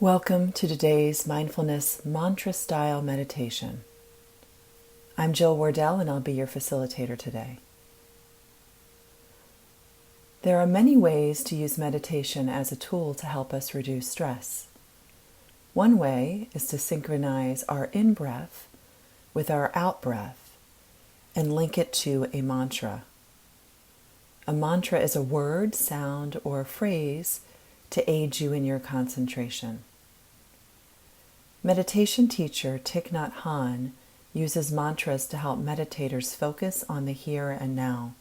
Welcome to today's mindfulness mantra-style meditation. I'm Jill Wardell and I'll be your facilitator today. There are many ways to use meditation as a tool to help us reduce stress. One way is to synchronize our in-breath with our out-breath and link it to a mantra. A mantra is a word, sound, or phrase to aid you in your concentration. Meditation teacher Thich Nhat Hanh uses mantras to help meditators focus on the here and now.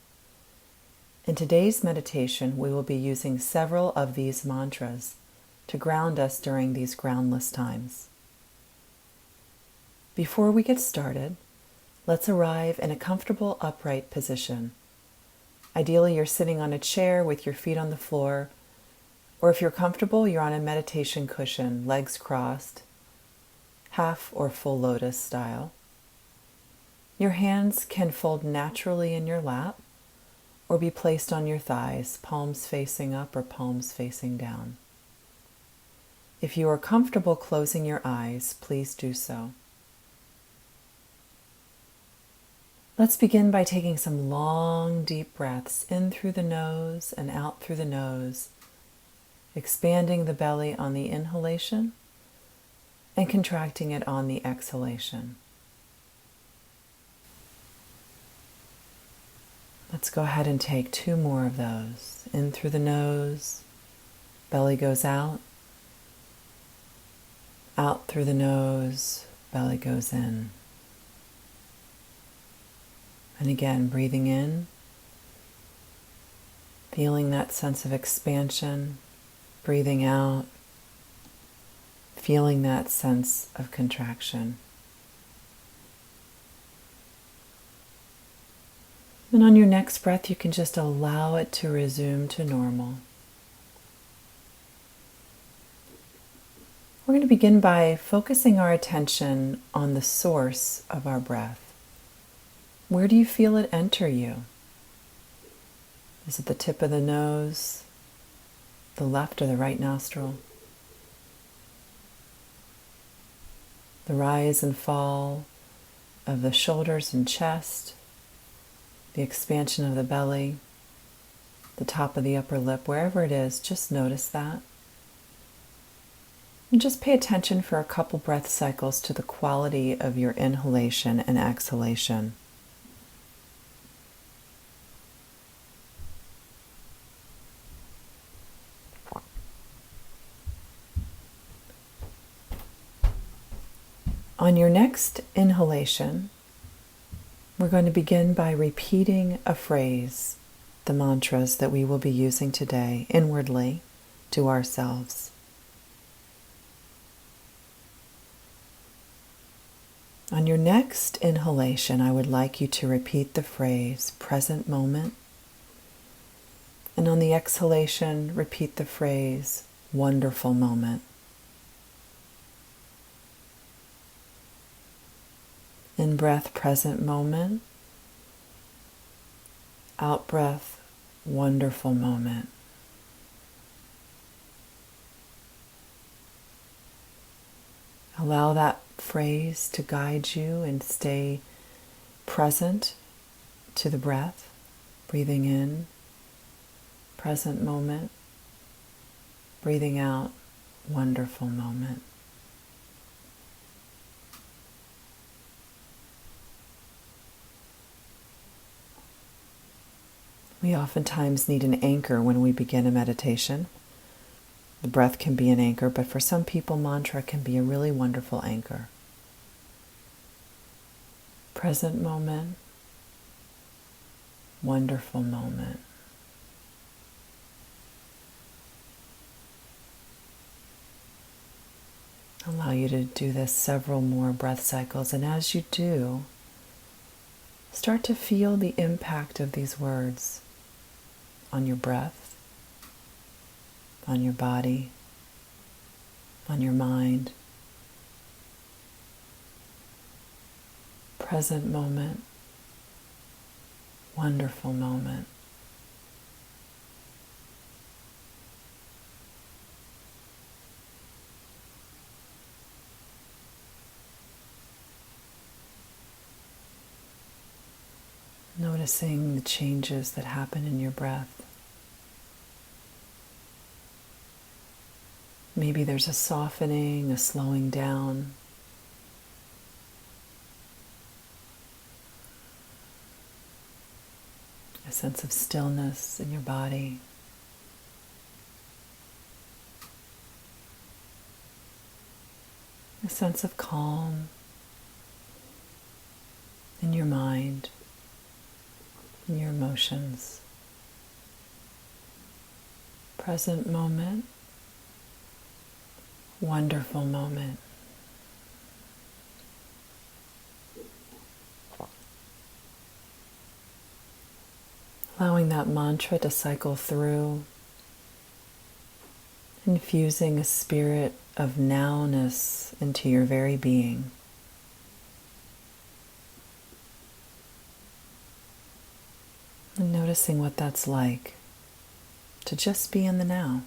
In today's meditation, we will be using several of these mantras to ground us during these groundless times. Before we get started, let's arrive in a comfortable upright position. Ideally, you're sitting on a chair with your feet on the floor, or if you're comfortable, you're on a meditation cushion, legs crossed, half or full lotus style. Your hands can fold naturally in your lap or be placed on your thighs, palms facing up or palms facing down. If you are comfortable closing your eyes, please do so. Let's begin by taking some long, deep breaths in through the nose and out through the nose, expanding the belly on the inhalation and contracting it on the exhalation. Let's go ahead and take 2 more of those. In through the nose, belly goes out. Out through the nose, belly goes in. And again, breathing in, feeling that sense of expansion. Breathing out, feeling that sense of contraction. And on your next breath, you can just allow it to resume to normal. We're going to begin by focusing our attention on the source of our breath. Where do you feel it enter you? Is it the tip of the nose? The left or the right nostril? The rise and fall of the shoulders and chest, the expansion of the belly, the top of the upper lip, wherever it is, just notice that. And just pay attention for a couple breath cycles to the quality of your inhalation and exhalation. On your next inhalation, we're going to begin by repeating a phrase, the mantras that we will be using today inwardly to ourselves. On your next inhalation, I would like you to repeat the phrase, present moment. And on the exhalation, repeat the phrase, wonderful moment. In breath, present moment. Out breath, wonderful moment. Allow that phrase to guide you and stay present to the breath. Breathing in, present moment. Breathing out, wonderful moment. We oftentimes need an anchor when we begin a meditation. The breath can be an anchor, but for some people, mantra can be a really wonderful anchor. Present moment, wonderful moment. Allow you to do this several more breath cycles, and as you do, start to feel the impact of these words on your breath, on your body, on your mind. Present moment, wonderful moment. Noticing the changes that happen in your breath. Maybe there's a softening, a slowing down. A sense of stillness in your body. A sense of calm in your mind, in your emotions. Present moment, wonderful moment. Allowing that mantra to cycle through, infusing a spirit of nowness into your very being. And noticing what that's like to just be in the now.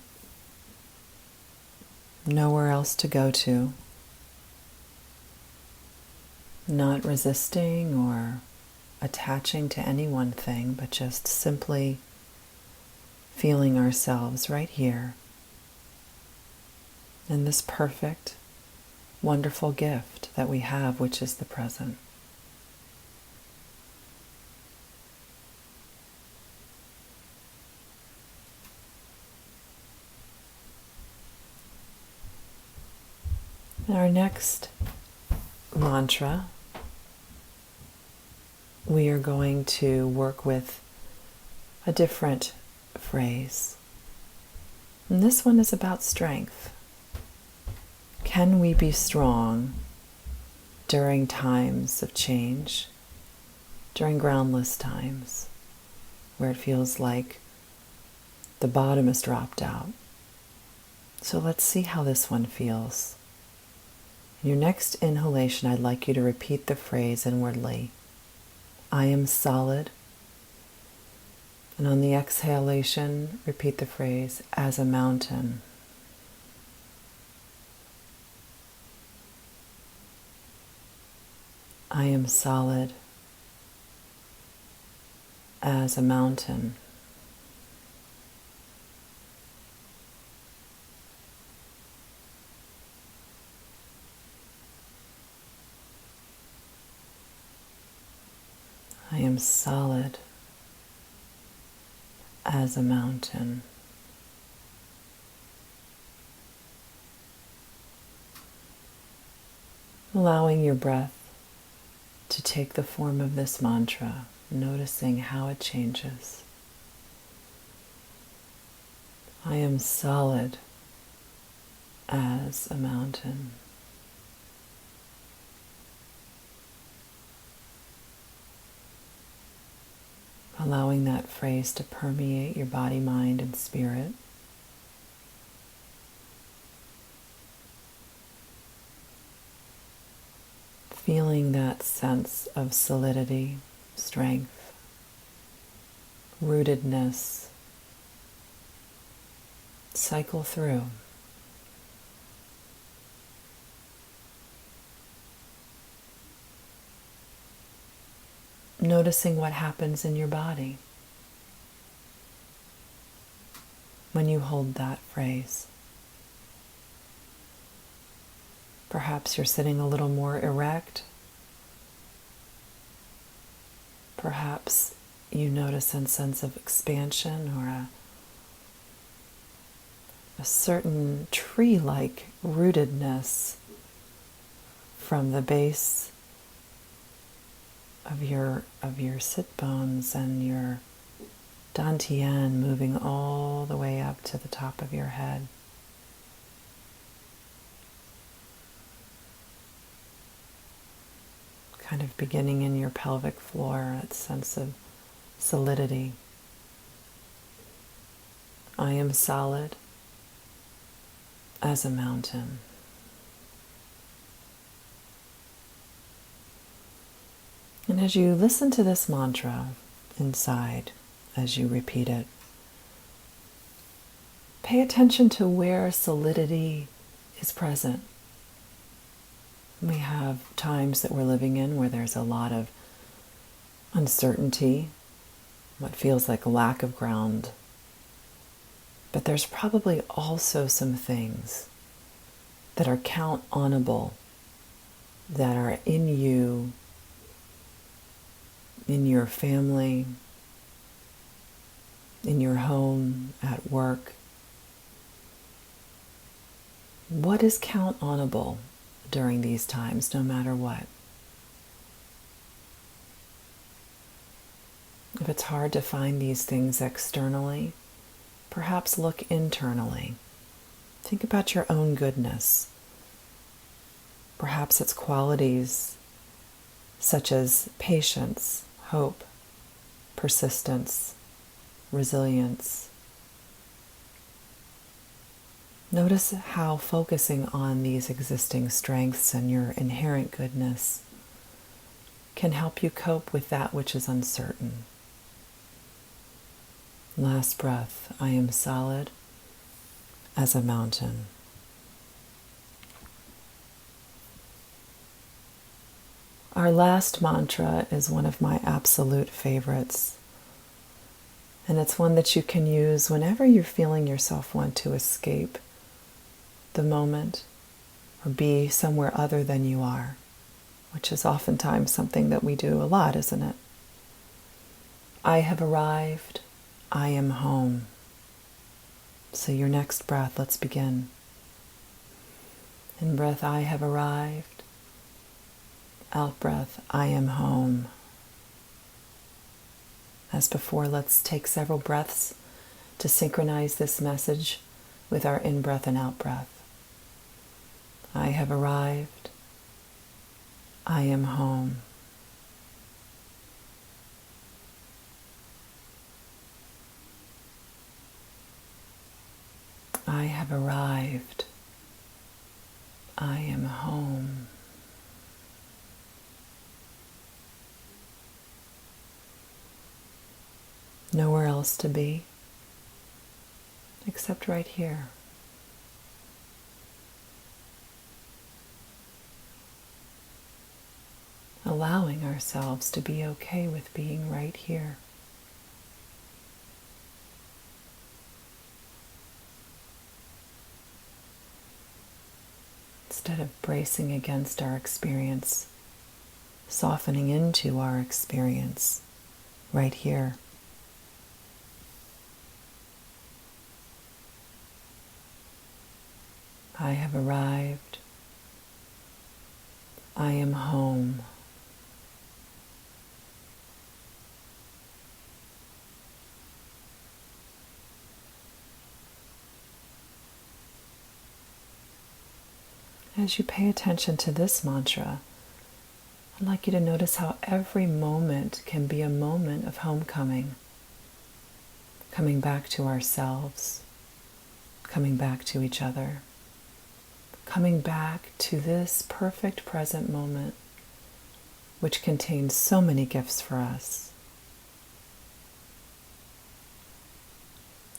Nowhere else to go to. Not resisting or attaching to any one thing, but just simply feeling ourselves right here in this perfect, wonderful gift that we have, which is the present. In our next mantra, we are going to work with a different phrase. And this one is about strength. Can we be strong during times of change, during groundless times, where it feels like the bottom has dropped out? So let's see how this one feels. In your next inhalation, I'd like you to repeat the phrase inwardly. I am solid. And on the exhalation, repeat the phrase, as a mountain. I am solid as a mountain. I am solid as a mountain. Allowing your breath to take the form of this mantra, noticing how it changes. I am solid as a mountain. Allowing that phrase to permeate your body, mind, and spirit. Feeling that sense of solidity, strength, rootedness. Cycle through. Noticing what happens in your body when you hold that phrase. Perhaps you're sitting a little more erect. Perhaps you notice a sense of expansion or a certain tree-like rootedness from the base of your sit bones and your dantian moving all the way up to the top of your head. Kind of beginning in your pelvic floor, that sense of solidity. I am solid as a mountain. And as you listen to this mantra inside, as you repeat it, pay attention to where solidity is present. We have times that we're living in where there's a lot of uncertainty, what feels like a lack of ground. But there's probably also some things that are count-onable, that are in you, in your family, in your home, at work. What is count-onable during these times, no matter what? If it's hard to find these things externally, perhaps look internally. Think about your own goodness. Perhaps it's qualities such as patience, hope, persistence, resilience. Notice how focusing on these existing strengths and your inherent goodness can help you cope with that which is uncertain. Last breath, I am solid as a mountain. Our last mantra is one of my absolute favorites. And it's one that you can use whenever you're feeling yourself want to escape the moment or be somewhere other than you are, which is oftentimes something that we do a lot, isn't it? I have arrived. I am home. So your next breath, let's begin. In breath, I have arrived. Out breath, I am home. As before, let's take several breaths to synchronize this message with our in-breath and out-breath. I have arrived. I am home. I have arrived. I am home. Nowhere else to be except right here. Allowing ourselves to be okay with being right here. Instead of bracing against our experience, softening into our experience right here. I have arrived. I am home. As you pay attention to this mantra, I'd like you to notice how every moment can be a moment of homecoming, coming back to ourselves, coming back to each other, coming back to this perfect present moment, which contains so many gifts for us.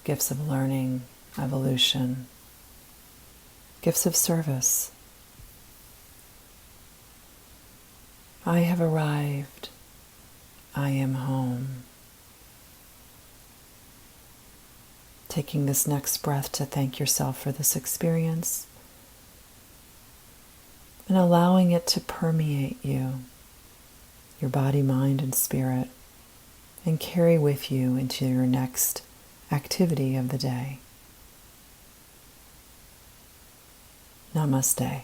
Gifts of learning, evolution, gifts of service. I have arrived. I am home. Taking this next breath to thank yourself for this experience and allowing it to permeate you, your body, mind, and spirit, and carry with you into your next activity of the day. Namaste.